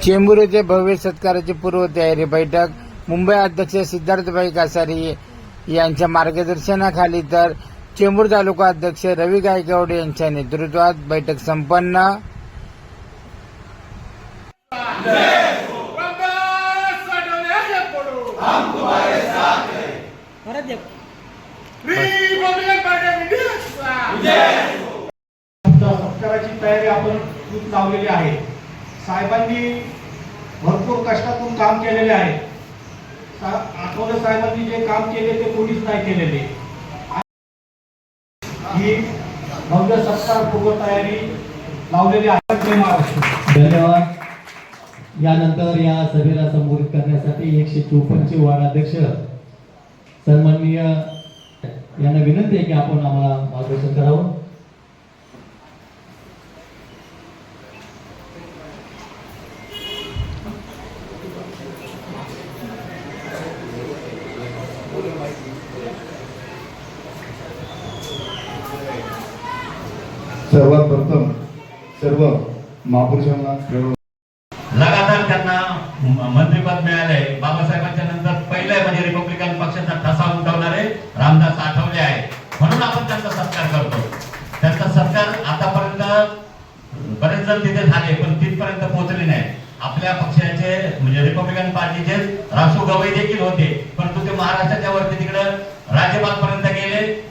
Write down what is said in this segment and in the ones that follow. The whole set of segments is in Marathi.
चेंबूर येथे भव्य सत्काराची पूर्वतयारी बैठक मुंबई अध्यक्ष सिद्धार्थभाई कासारी यांच्या मार्गदर्शनाखाली तर चेंबूर तालुका अध्यक्ष रवी गायकवाड यांच्या नेतृत्वात बैठक संपन्न। सत्काराची तयारी आपण लावलेली आहे। साहेबांनी भरपूर कष्टातून काम केलेले आहे। आठवले साहेबांनी जे काम केले ते कोणीच नाही केलेले। ही भव्य सत्कार पूर्व तयारी लावलेली आहे। धन्यवाद। यानंतर या सभेला संबोधित करण्यासाठी 154 चे वार्ड अध्यक्ष सन्माननीय यांना विनंती आहे की आपण आम्हाला मार्गदर्शन करावं। सर्वात प्रथम सर्व महापुरुषांना लगातार त्यांना मंत्रिपद मिळाले। बाबासाहेबांच्या नंतर पहिले म्हणजे रिपब्लिकन पक्षाचा ठसा उमटवणारे रामदास आठवले आहे, म्हणून आपण त्यांचा सत्कार करतो। त्यांचा सत्कार आतापर्यंत बरेच जण तिथे झाले पण तिथपर्यंत पोहोचले नाही। आपल्या पक्षाचे म्हणजे रिपब्लिकन पार्टीचे रासू गवई देखील होते, परंतु ते महाराष्ट्राच्या वरती तिकडे राज्यपाल पर्यंत गेले,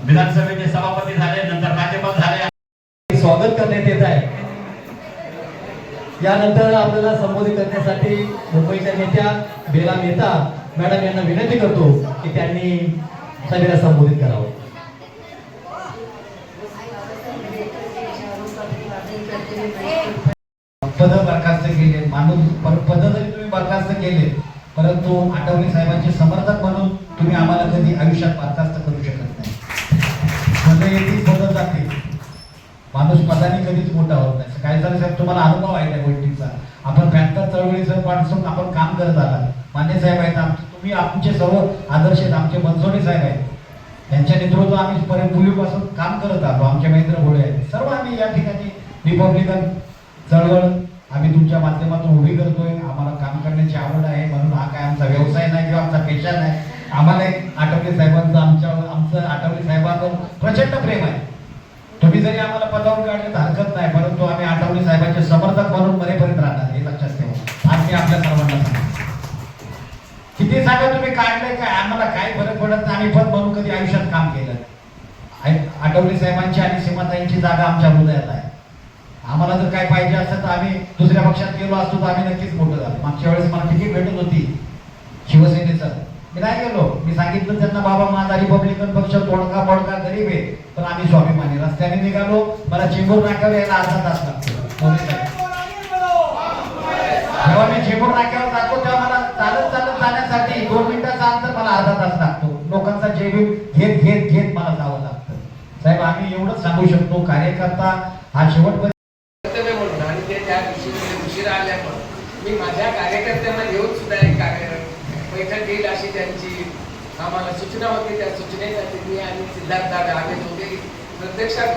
विधानसभेचे सभापती झाले, नंतर राज्यपाल झाले। स्वागत करण्यात येत आहे। यानंतर आपल्याला संबोधित करण्यासाठी मुंबईच्या नेत्या बेला मेहता मॅडम यांना विनंती करतो की त्यांनी सभेला संबोधित करावं। पद बरखास्त केले, पद जरी तुम्ही बरखास्त केले परंतु आठवले साहेबांचे समर्थक म्हणून तुम्ही आम्हाला कधी आयुष्यात बरखास्त करू शकत नाही। पद येतील पद जातील, माणूस पदाने कधीच मोठा होत नाही। काय झालं साहेब, तुम्हाला अनुभव आहे त्या गोष्टीचा। आपण 72 चळवळीचं पासून आपण काम करत आलात। मान्य साहेब आहेत, तुम्ही आमचे सर्व आदर्श आहेत। आमचे बनसोडे साहेब आहेत, त्यांच्या नेतृत्वात आम्ही पूर्वीपासून काम करत आलो। आमचे महेंद्र भोळे आहेत, सर्व आम्ही या ठिकाणी रिपब्लिकन चळवळ आम्ही तुमच्या माध्यमातून उभी करतोय। आम्हाला काम करण्याची आवड आहे, म्हणून हा काय आमचा व्यवसाय नाही किंवा आमचा पेशा नाही। आम्हाला आठवले साहेबांचं आमचं आठवले साहेबांवर प्रचंड प्रेम आहे। तुम्ही जरी आम्हाला पदावर काढले तर हरकत नाही, परंतु आम्ही आठवले साहेबांचे समर्थक म्हणून मरेपर्यंत राहणार, हे लक्षात ठेवा। आज मी आपल्या सर्वांना सांगतो, किती सांगा तुम्ही काढले काय, आम्हाला काय फरक पडत नाही। आम्ही पद म्हणून कधी आयुष्यात काम केलं। आठवले साहेबांची आणि सीमाताईंची जागा आमच्या हृदयात आहे। आम्हाला जर काय पाहिजे असतं तर आम्ही दुसऱ्या पक्षात गेलो असतो तर आम्ही नक्कीच मोठं झालो। मागच्या वेळेस मला तिकीट भेटत होती शिवसेनेचं, मी नाही गेलो। मी सांगितलं त्यांना, बाबा माझा रिपब्लिकन पक्ष तोडका मोडका गरीब आहे पण आम्ही स्वाभिमानी। रस्त्याने निघालो, मला चेंबूर नाक्यावर यायला अर्धा तास लागतो। जेव्हा मी चेंबूर नाक्यावर जातो तेव्हा मला चालत चालत जाण्यासाठी 2 मिनिटाचा अंतर मला अर्धा तास लागतो। लोकांचा जेबीब घेत घेत घेत मला जावं लागतं। साहेब आम्ही एवढंच सांगू शकतो, कार्यकर्ता हा शेवटपर्यंत आणि ते त्या दिवशी उशिरा आल्या पण मी माझ्या कार्यकर्त्यांना घेऊन सुद्धा एक बैठक घेईल अशी त्यांची आम्हाला सूचना होती। त्या सूचनेसाठी मी आणि सिद्धार्थ दादा आम्ही दोघे प्रत्यक्षात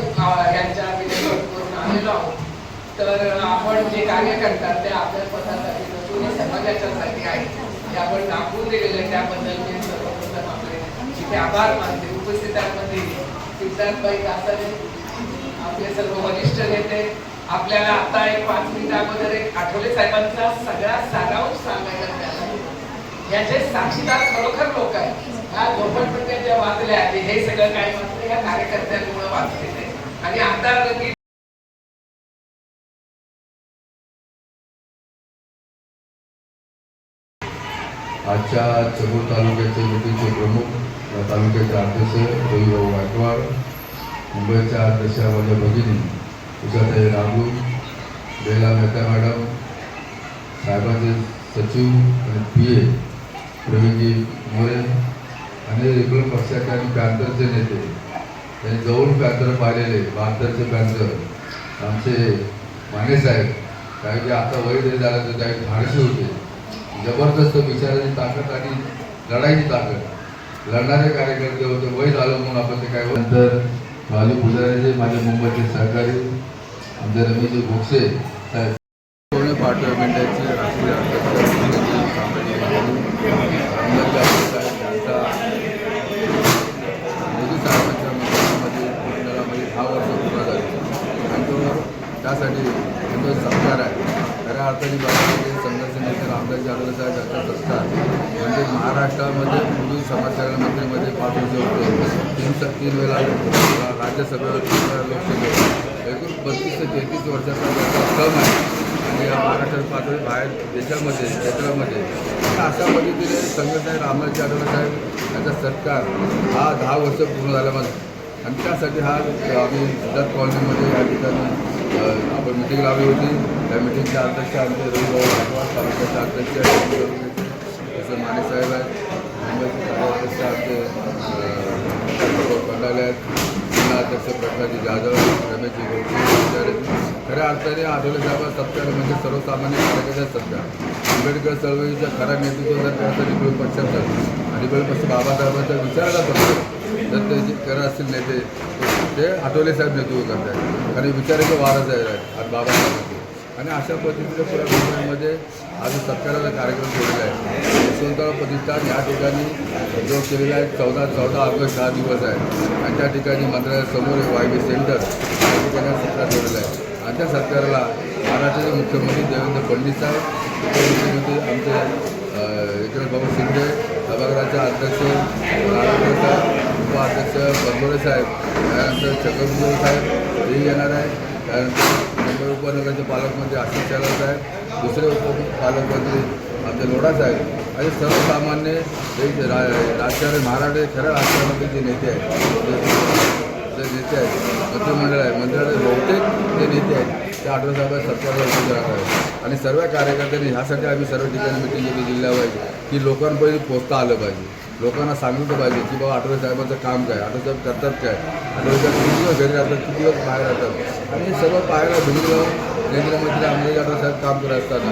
यांच्या करून आलेलो आहोत। तर आपण जे कार्य करतात ते आपल्या पदासाठी नसून समाजाच्यासाठी आहे, ते आपण दाखवून दिलेलं। त्याबद्दल मी सर्वप्रथम आपले तिथे आभार मानते। उपस्थितांमध्ये सिद्धार्थभाई कासारे, आपले सर्व वरिष्ठ नेते, आपल्याला आता एक 5 मिनिट अगोदर एक आठवले साहेबांचा सगळा सारांश सांगायला मिळाला। याचे साक्षीदार खरोखर लोक आहेत। ह्या झोपडपट्ट्या ज्या वाचल्या हे सगळं काय वाचलं या कार्यकर्त्यांमुळे वाचले आणि आता आजच्या चेंबूर तालुक्याचे मीटिंगचे प्रमुख तालुक्याचे अध्यक्ष रविभाऊ गायकवाड, मुंबईच्या अध्यक्ष माझ्या भगिनी उषाताई रामू, बेला मेहता मॅडम, साहेबांचे सचिव आणि PA प्रवीणजी मोरे आणि रेग्युलर पक्षाचे आणि पॅन्थरचे नेते, त्यांनी जवळून पॅन्थर पाहिलेले 72चे पॅन्थर आमचे माने साहेब, काही जे आता वय जरी झालं तर काही धाडशी होते, जबरदस्त विचाराची ताकद आणि लढाईची ताकद, लढणारे कार्यकर्ते होते। वय झालं म्हणून आपण ते काय नंतर माजी पुजारी माझे मुंबईचे सहकारी आमचे रमेश भोगसे साहेब पार्टी ऑफ इंडियाचे राष्ट्रीय अध्यक्ष रामदासजी साहेब यांचा मोदी साहेबांच्या मंत्रालयामध्ये मंडळामध्ये 10 वर्ष पूर्ण झाली आणि तो त्यासाठी तो सत्कार आहे. खऱ्या अर्थाने बघायला संघर्ष नेते रामदासजी आठवले साहेब यांचा सत्कार म्हणजे महाराष्ट्रामध्ये पूर्वी समाजकल्याण मंत्रीमध्ये 5 वर्ष होते, 3 वेळा राज्यसभेवर 3 वेळा लोकसभेवर एकूण 32 ते 33 वर्षाचा त्याचा श्रम आहे आणि या महाराष्ट्र पातळी बाहेर देशामध्ये क्षेत्रामध्ये अशा पद्धतीने संघर्ष रामदासजी आठवले साहेब यांचा सत्कार हा 10 वर्ष पूर्ण झाल्यामध्ये आणि त्यासाठी हा आम्ही सिद्धार्थ कॉलनीमध्ये या ठिकाणी आपण मिटिंग लावली होती. त्या मिटिंगचे अध्यक्ष आमचे रविभाऊ गायकवाड, तालुक्याचे अध्यक्ष जसं मानेसाहेब आहेत, मुंबईचे कार्याध्यक्ष आमचे कंडाले आहेत, जिल्हा अध्यक्ष प्रकाशजी जाधव, रमेशजी गोपी. खऱ्या अर्थाने आठवले साहेब सत्कार म्हणजे सर्वसामान्य कार्यकर्त्याचा सत्कार. आंबेडकर चळवळीचा खरा नेतृत्व जर करायचं निवडून पक्षाचा आणि पक्ष बाबासाहेबांचा विचारायला पडतो जर ते जे करत असतील नेते ते आठवले साहेब नेतृत्व करतात आणि विचाराचे वारस आहे आज बाबासाहेबांचे आणि अशा पद्धतीने पुऱ्या मुंबईमध्ये आज सत्काराचा कार्यक्रम केलेला आहे. यशवंतराव प्रतिष्ठान या ठिकाणी जो केलेला आहे 14 ऑगस्ट हा दिवस आहे आणि त्या ठिकाणी मंत्रालयासमोर एक वायबी सेंटर या ठिकाणी सत्कार ठेवलेला आहे आणि त्या सत्काराला महाराष्ट्राचे मुख्यमंत्री देवेंद्र फडणवीस साहेब, उपमुख्यमंत्री आमचे एकनाथ बाबू शिंदे, सभागृहाचे अध्यक्ष नारायण साहेब, उपाध्यक्ष बनसोडे साहेब, त्यानंतर चक्रवर्ती साहेब हेही येणार आहे. त्यानंतर मुंबई उपनगराचे पालकमंत्री आशिष शेलार साहेब, दुसरे उपपालकमंत्री आमचे लोढा साहेब आणि सर्वसामान्य राजकारण महाराष्ट्र खऱ्या राजकारणातील जे नेते आहेत मंत्रिमंडळ आहे मंत्रिमंडळ बहुतेक जे नेते आहेत ते आठवले साहेब सत्कारला उपस्थित राहणार आहेत आणि सर्व कार्यकर्त्यांनी ह्यासाठी आम्ही सर्व ठिकाणी मिटिंग घेतली जिल्ह्यावर की लोकांपर्यंत पोचता आलं पाहिजे, लोकांना सांगितलं पाहिजे की बाबा आठवले साहेबांचं काम काय, आठवले साहेब करतात काय, आठवले साहेब किती दिवस घरी राहतात, किती दिवस बाहेर राहतात आणि हे सर्व पाहायला भिडलं. केंद्रमंत्री आमदार आठवले साहेब काम करत असताना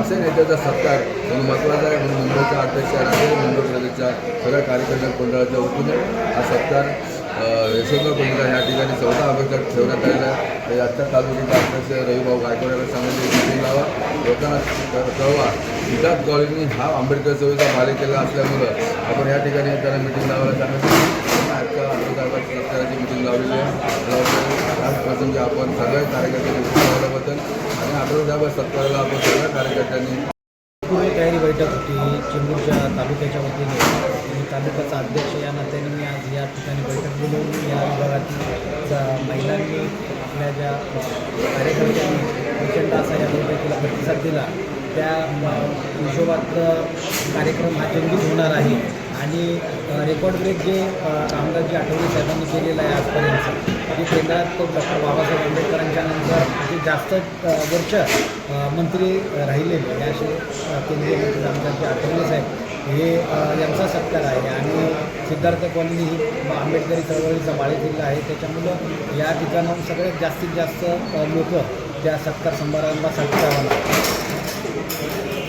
असे नेत्याचा सत्कार म्हणून महत्त्वाचा आहे म्हणून मुंबईच्या अध्यक्ष राष्ट्रीय मुंबई प्रदेशच्या सगळ्या कार्यकर्त्या मंडळाच्या वतीने हा सत्कार यशवंतराव प्रतिष्ठान या ठिकाणी 14 ऑगस्ट ठेवण्यात आलेला आहे. आजच्या तालुक्याचे अध्यक्ष रविभाऊ गायकवाड यांना सांगितले मिटिंग लावा, लोकांना कळवा. सिद्धार्थ कॉलनी हा आंबेडकर चळवळीचा पालिकेला असल्यामुळं आपण या ठिकाणी त्यांना मिटिंग लावायला सांगितलं. आजच्या आठवड्याची सत्काराची मिटिंग लावलेली आहे. त्याच प्रसंगी आपण सगळ्या कार्यकर्त्यांनी लावल्याबद्दल आणि आठवड्याच्या सत्काराला आपण सगळ्या कार्यकर्त्यांनी पूर्वी तयारी बैठक होती चेंबूरच्या तालुक्याच्या वतीने आणि तालुक्याचा अध्यक्ष या नात्याने मी आज या ठिकाणी बैठक बोलवून या विभागातील महिलांनी आपल्या ज्या कार्यकर्त्यांनी प्रचंड असा या बैठकीला प्रतिसाद दिला त्या हिशोबात कार्यक्रम हा जंगीत होणार आहे आणि रेकॉर्ड ब्रेक जे रामदासजी आठवले साहेबांनी केलेलं आहे आजपर्यंत जे केंद्रात डॉक्टर बाबासाहेब आंबेडकरांच्या नंतर जे जास्त वर्ष मंत्री राहिलेले हे असे केंद्रीय मंत्री रामदासजी आठवले साहेब हे यांचा सत्कार आहे आणि सिद्धार्थ कॉलनी ही आंबेडकरी चळवळीचा बाळेकिल्ला आहे. त्याच्यामुळं या ठिकाणाहून सगळ्यात जास्तीत जास्त लोक त्या सत्कार समारंभासाठी